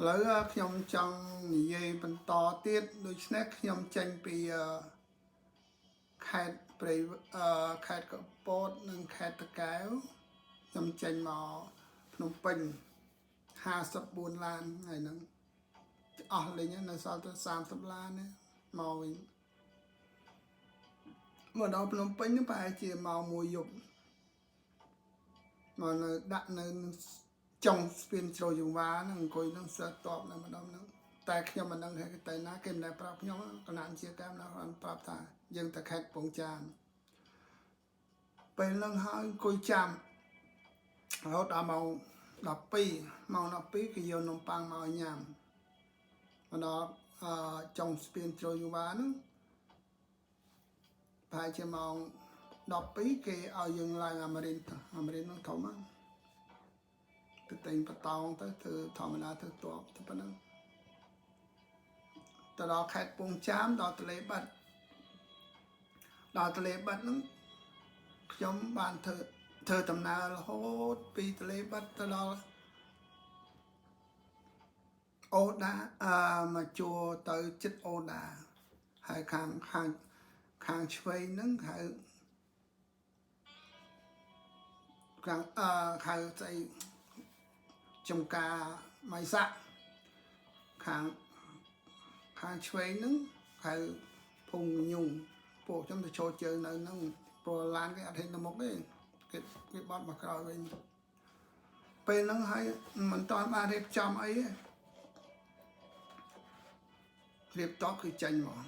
Lỡខ្ញុំចង់និយាយបន្តទៀតដូច្នេះខ្ញុំចេញពីខេត្តព្រៃខេត្តកពតនិងខេត្តតាកែវខ្ញុំចេញមកភ្នំពេញ54ឡានថ្ងៃហ្នឹងអស់លេងនៅសល់តែ30ឡានមកវិញមកដល់ភ្នំពេញហ្នឹងប្រហែលជាម៉ោង1យប់មកនៅដាក់នៅចុងស្ពានជ្រោយចង្វាហ្នឹងអង្គុយហ្នឹងសើតបនៅម្ដងហ្នឹងតែខ្ញុំមិនដឹងថាគេទៅណាគេមិនដែលប្រាប់ខ្ញុំគណៈជាកម្មណាគាត់ប្រាប់ថាយើងទៅខេត្តកំពង់ចាមពេលហ្នឹងហើយអង្គុយចាំរហូតដល់ម៉ោង12ម៉ោង12គេយកនំប៉័ងមកញ៉ាំមកដល់ចុងស្ពានជ្រោយចង្វាហ្នឹងប្រហែលជាម៉ោង12គេឲ្យយើងឡើងអាមេរិនហ្នឹងធំហ្នឹងទៅតែងបតងទៅធ្វើធម្មតាធ្វើតបទៅប៉ុណ្ណឹងទៅដល់ខេត្តកំពង់ចាមដល់ទន្លេបាត់ហ្នឹងខ្ញុំបានធ្វើដំណើររហូតពីទន្លេបាត់ទៅដល់អូដាមកជួរទៅចិត្តអូដាហើយខាងឆ្វេងហ្នឹងហៅហៅស្អីចំការម៉ៃសាក់ខាងឆ្វេងហ្នឹងហៅភូមិញូពួកខ្ញុំទៅចូលជើងនៅហ្នឹងព្រោះឡានគេអត់ហ៊ានទៅមុខទេគេបត់មកក្រោយវិញពេលហ្នឹងហើយមិនតាន់បានរៀបចំអីទេរៀបតបគឺចេញមក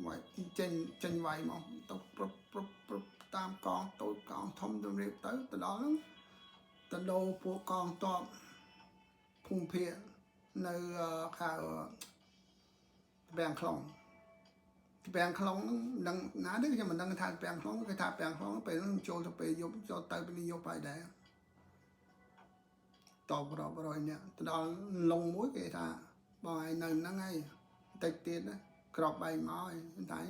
វាយចេញវាយមកទៅប្រតាមកងតូចកងធំទៅរៀបទៅដល់ហ្នឹងទៅដោពួកកងតបភូមិភាគនៅខៅពាំងខ្លងហ្នឹងនឹងណាទេខ្ញុំមិនដឹងថាពាំងខ្លងគេថាពាំងខ្លងពេលហ្នឹងចូលទៅពេលយប់ចូលទៅពេលយប់ហើយដែរតបរាប់រយនាក់ទៅដល់លងមួយគេថាបងឯងនៅហ្នឹងហើយតិចទៀតណាក្របបែកមកហើយតែ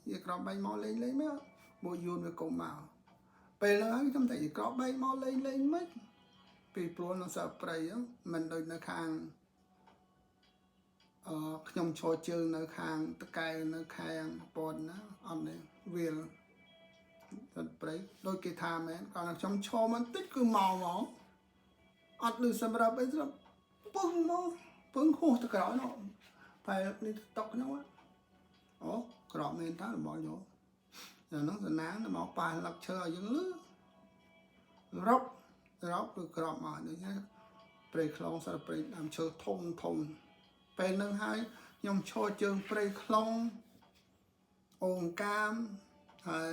វាក្របបែកមកលេងមកមួយយួនវាកុំមកពេលហ្នឹងហើយខ្ញុំតែក្របបែកមកលេងមិនពីព្រោះនៅសើព្រៃមិនដូចនៅខាងខ្ញុំឈរជើងនៅខាងតកែនៅខាងពតណាអត់ទេវាលសត្វព្រៃដូចគេថាមែនគាត់ខ្ញុំឈរមិនតិចគឺមកអត់លឺសម្រាប់អីស្រាប់ពឹងហួសទៅក្រោយនោះបែរនេះតុកហ្នឹងអូក្រក់មែនតើរបស់យកហ្នឹងសណាងមកប៉ាលឹកឈើឲ្យយើងលឺរ៉ុបគឺក្រក់មកនេះព្រៃខ្លងសារព្រៃដើមឈើធំពេលហ្នឹងហើយខ្ញុំឈរជើងព្រៃខ្លងអងកាមហើយ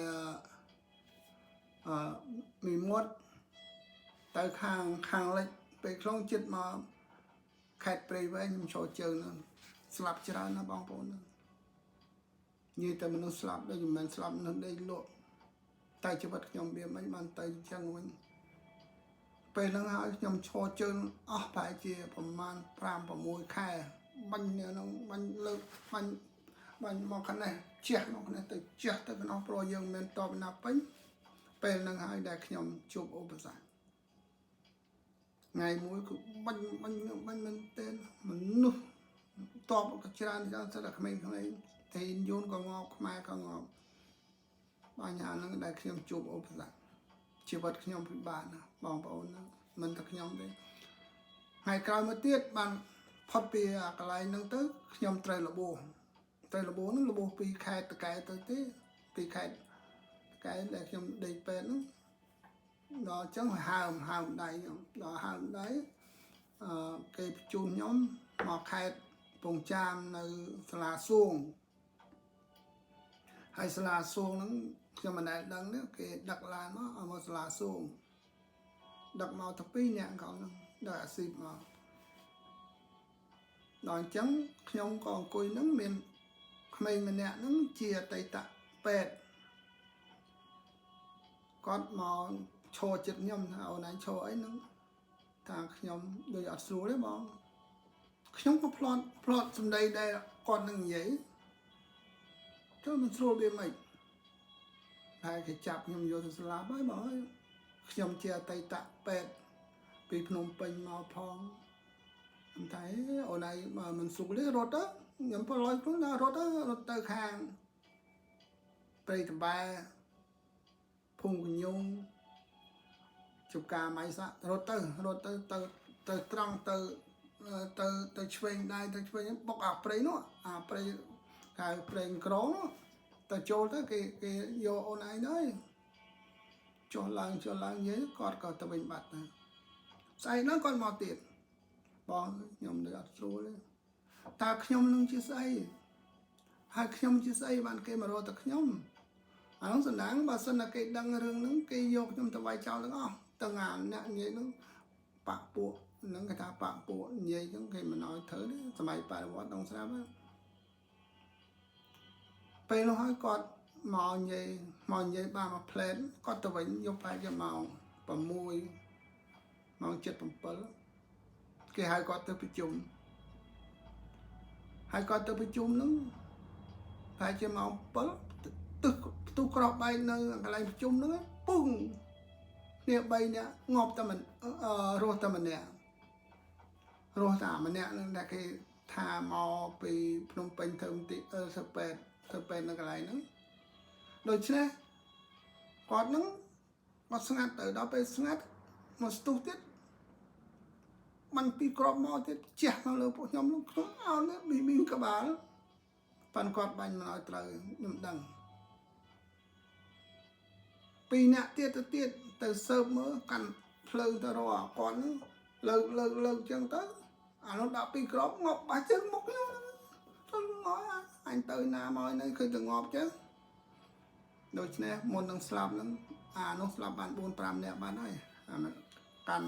មីមុតទៅខាងលិចពេលខ្លងចិត្តមកខេត្តព្រៃវែងខ្ញុំឈរជើងហ្នឹងស្លាប់ច្រើនណាបងប្អូននិយាយតែមនុស្សស្លាប់ដូចមិនមែនស្លាប់នៅដេកលក់តែជីវិតខ្ញុំវាមិនបានទៅអញ្ចឹងវិញពេលហ្នឹងហើយខ្ញុំឈរជើងអស់ប្រហែលជាប្រហែល5-6ខែបាញ់នៅក្នុងបាញ់លើកបាញ់មកខាងនេះជះមកខាងនេះទៅជះទៅក្នុងព្រោះយើងមិនតបណាពេញពេលហ្នឹងហើយដែលខ្ញុំជួបឧបសគ្គថ្ងៃមួយគឺបាញ់មែនទេមនុស្សតបក៏ច្រើនស្ទើរតែក្មេងតែយូនក៏ងប់ខ្មែរក៏ងប់បញ្ហាហ្នឹងដែលខ្ញុំជួបឧបសគ្គជីវិតខ្ញុំពិបាកណាស់បងប្អូនណាមិនតែខ្ញុំទេថ្ងៃក្រោយមកទៀតបានផុតពីកន្លែងហ្នឹងទៅខ្ញុំត្រូវរបួសហ្នឹងរបួសពីខេត្តតកែទៅទេពីខេត្តតកែដែលខ្ញុំដេកពេទ្យហ្នឹងដល់អញ្ចឹងហើមដៃខ្ញុំដល់ហើមដៃគេបញ្ជូនខ្ញុំមកខេត្តកំពង់ចាមនៅសាលាសួងហើយសាលាសួងហ្នឹងខ្ញុំមិនដែលដឹងទេគេដឹកឡានមកសាលាសួងដឹកមកទៅ2នាក់គាត់ហ្នឹងដោយអាស៊ីបមកដល់អញ្ចឹងខ្ញុំក៏អង្គុយហ្នឹងមានក្មេងម្នាក់ហ្នឹងជាអតីតពេទ្យគាត់មកឈរចិត្តខ្ញុំថាអូនឯងឈរអីហ្នឹងថាខ្ញុំដូចអត់ស្រួលទេបងខ្ញុំក៏ផ្លត់សម្ដីដែលគាត់នឹងនិយាយទៅមិនស្រួលវាមិនហើយគេចាប់ខ្ញុំយកទៅស្លាប់ហើយបងខ្ញុំជាអតីតពេទ្យពីភ្នំពេញមកផងខ្ញុំ thấy ở này mà mình sụp lấy rốt á nhầm phải lôi cũng là rốt á rốt tới hàng tây tầm ba phun nhung chụp cà máy sa rốt tới trăng tới chuyên đây tới chuyên bọc à prey nó à prey cái prey cỏ nó tới chỗ tới cái vô ở này đấy cho lần nhớ còn tụi mình bật say nó còn mò tiền bọn nhom được rồi ta nhom nung chia say hai nhom chia say bạn kia mà rồi ta nhom nó sẵn đáng bà sân là cái đăng rừng nó cái vô nhom ta vay chào đúng không ta ngàn nè như nó bạc bộ nó người ta bạc bộ như những cái mà nói thử đấy tụi mày phải vào đồng sao đó bây nó hỏi con mò như ba mà plan con tụi mình vô phải cho màu và mùi màu chết bằng bớt cái hai con tới chung nó phải cho màu bớt tu crop bay nơi cái này chung nó bung nè bay nè ngọc ta mình rô ta mình nè rô ta mình nè là cái thà mò bị Phnom Penh thơm tí sập là cái này nó rồi chứ còn nó ngắt ở đóไปngắt mà tu tiếtมันปีกรอบมอที่เจ้าเราเลยพวกยอมลูกต้องเอาเนี่ยบินกระบาลปันกอดบันมันเอาตรายน้ำดังปีนี้เตี้ยแต่เสิร์ฟเมื่อกันเพลิงตลอดก่อนเลิกจังเต้nó đãปีกรอบงอบไปจึงมุกเนี่ยต้องง้อยanh tớiนามอยนี่คือจะงอบchứโดยเฉพาะมนต์ต้องสลับนั้นnóสลับบ้านปูนปรามเนี่ยบ้านได้กัน